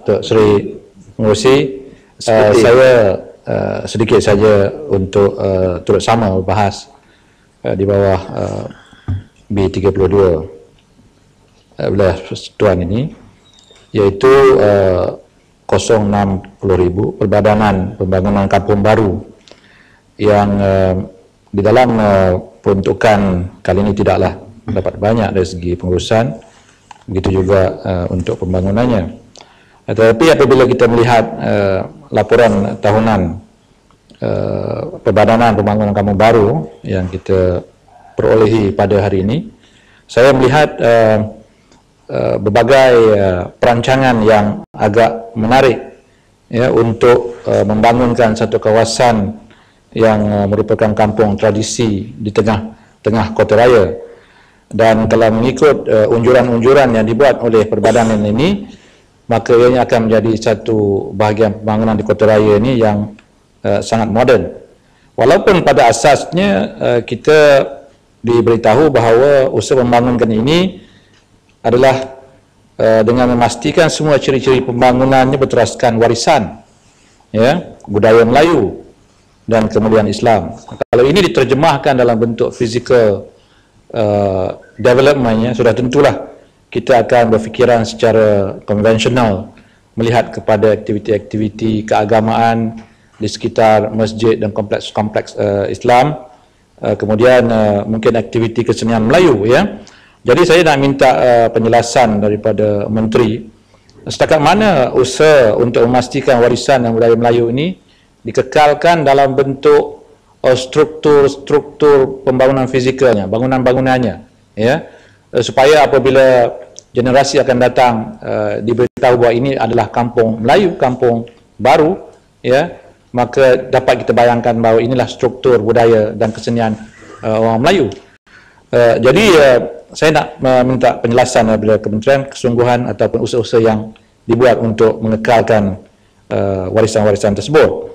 Tok Seri Pengerusi. Saya sedikit saja untuk turut sama berbahas di bawah B32 wilayah persekutuan ini, iaitu 060,000 Perbadanan Pembangunan Kampung Baru yang di dalam peruntukan kali ini tidaklah dapat banyak dari segi pengurusan, begitu juga untuk pembangunannya. Tetapi apabila kita melihat laporan tahunan Perbadanan Pembangunan Kampung Baru yang kita perolehi pada hari ini, saya melihat berbagai perancangan yang agak menarik ya, untuk membangunkan satu kawasan yang merupakan kampung tradisi di tengah kota raya. Dan kalau mengikut unjuran-unjuran yang dibuat oleh Perbadanan ini, maka ianya akan menjadi satu bahagian pembangunan di kota raya ini yang sangat moden. Walaupun pada asasnya kita diberitahu bahawa usaha membangunkan ini adalah dengan memastikan semua ciri-ciri pembangunannya berteraskan warisan ya, budaya Melayu dan kemudian Islam. Kalau ini diterjemahkan dalam bentuk physical developmentnya, sudah tentulah kita akan berfikiran secara konvensional melihat kepada aktiviti-aktiviti keagamaan di sekitar masjid dan kompleks-kompleks Islam, kemudian mungkin aktiviti kesenian Melayu ya. Jadi saya nak minta penjelasan daripada Menteri, setakat mana usaha untuk memastikan warisan dan budaya Melayu ini dikekalkan dalam bentuk struktur pembangunan fizikalnya, bangunan-bangunannya ya, supaya apabila generasi akan datang diberitahu bahawa ini adalah kampung Melayu, kampung baru ya, maka dapat kita bayangkan bahawa inilah struktur budaya dan kesenian orang Melayu. Jadi saya nak minta penjelasan daripada Kementerian Kesungguhan ataupun usaha-usaha yang dibuat untuk mengekalkan warisan-warisan tersebut.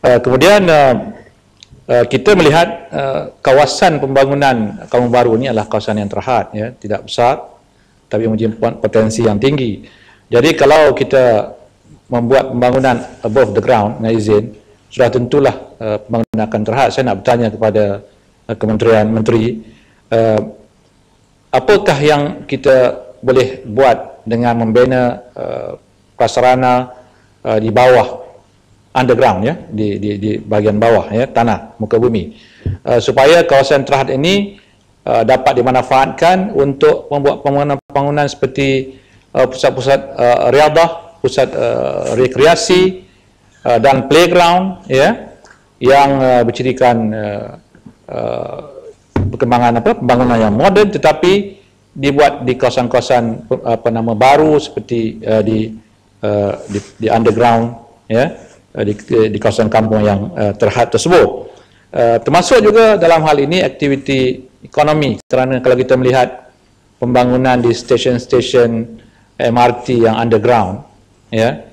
Kemudian kita melihat kawasan pembangunan kampung baru ini adalah kawasan yang terhad ya, tidak besar tapi mempunyai potensi yang tinggi. Jadi kalau kita membuat pembangunan above the ground dengan izin, sudah tentulah pembangunan akan terhad. Saya nak bertanya kepada Kementerian Menteri, apakah yang kita boleh buat dengan membina prasarana di bawah underground ya, di bahagian bawah ya, tanah muka bumi, supaya kawasan terhad ini dapat dimanfaatkan untuk membuat pembangunan seperti pusat-pusat riadah, pusat rekreasi dan playground ya, yang bercirikan perkembangan pembangunan yang moden, tetapi dibuat di kawasan-kawasan baru seperti di underground ya, di kawasan kampung yang terhad tersebut. Termasuk juga dalam hal ini aktiviti ekonomi, kerana kalau kita melihat pembangunan di stesen-stesen MRT yang underground ya,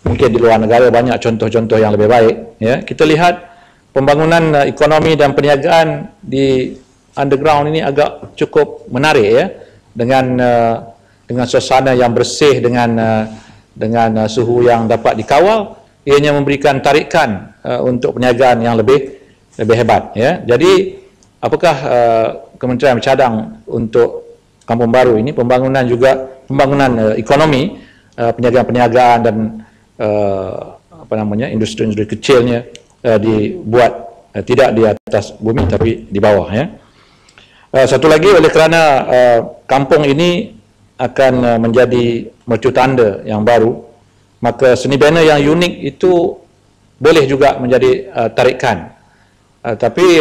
mungkin di luar negara banyak contoh-contoh yang lebih baik ya, kita lihat pembangunan ekonomi dan perniagaan di underground ini agak cukup menarik ya, dengan suasana yang bersih, dengan suhu yang dapat dikawal, ianya memberikan tarikan untuk perniagaan yang lebih hebat ya. Jadi apakah Kementerian bercadang untuk kampung baru ini, pembangunan ekonomi, perniagaan-perniagaan dan industri-industri kecilnya dibuat tidak di atas bumi tapi di bawah ya. Satu lagi, oleh kerana kampung ini akan menjadi mercu tanda yang baru, maka seni bina yang unik itu boleh juga menjadi tarikan. Tapi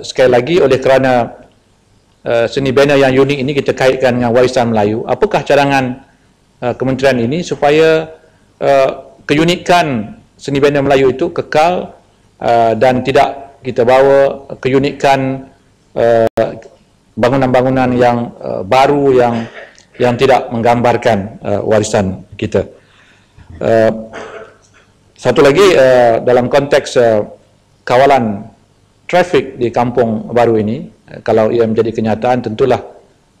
sekali lagi, oleh kerana seni bina yang unik ini kita kaitkan dengan warisan Melayu, apakah cadangan kementerian ini supaya keunikan seni bina Melayu itu kekal dan tidak kita bawa keunikan bangunan-bangunan yang baru yang tidak menggambarkan warisan kita. Satu lagi, dalam konteks kawalan trafik di kampung baru ini, kalau ia menjadi kenyataan, tentulah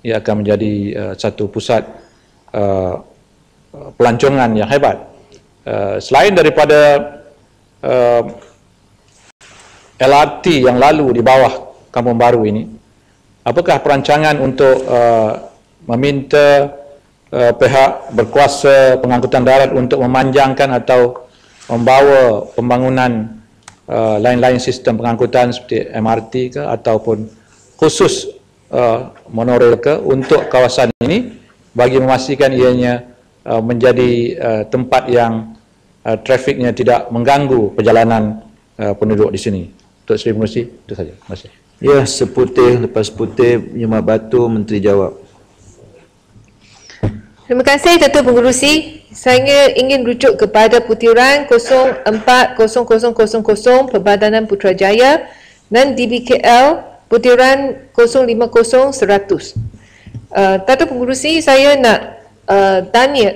ia akan menjadi satu pusat pelancongan yang hebat. Selain daripada LRT yang lalu di bawah Kampung Baru ini, apakah perancangan untuk meminta pihak berkuasa pengangkutan darat untuk memanjangkan atau membawa pembangunan lain-lain sistem pengangkutan seperti MRT ke ataupun khusus monorail ke untuk kawasan ini bagi memastikan ianya menjadi tempat yang trafiknya tidak mengganggu perjalanan penduduk di sini. Untuk Seri Pengerusi, itu saja. Terima kasih. Ya, seputih lepas putih, Penyemat Batu, Menteri jawab. Terima kasih Datuk Pengerusi. Saya ingin rujuk kepada putiran 040000 Perbadanan Putrajaya dan DBKL putiran 050100. Datuk Pengerusi, saya nak tanya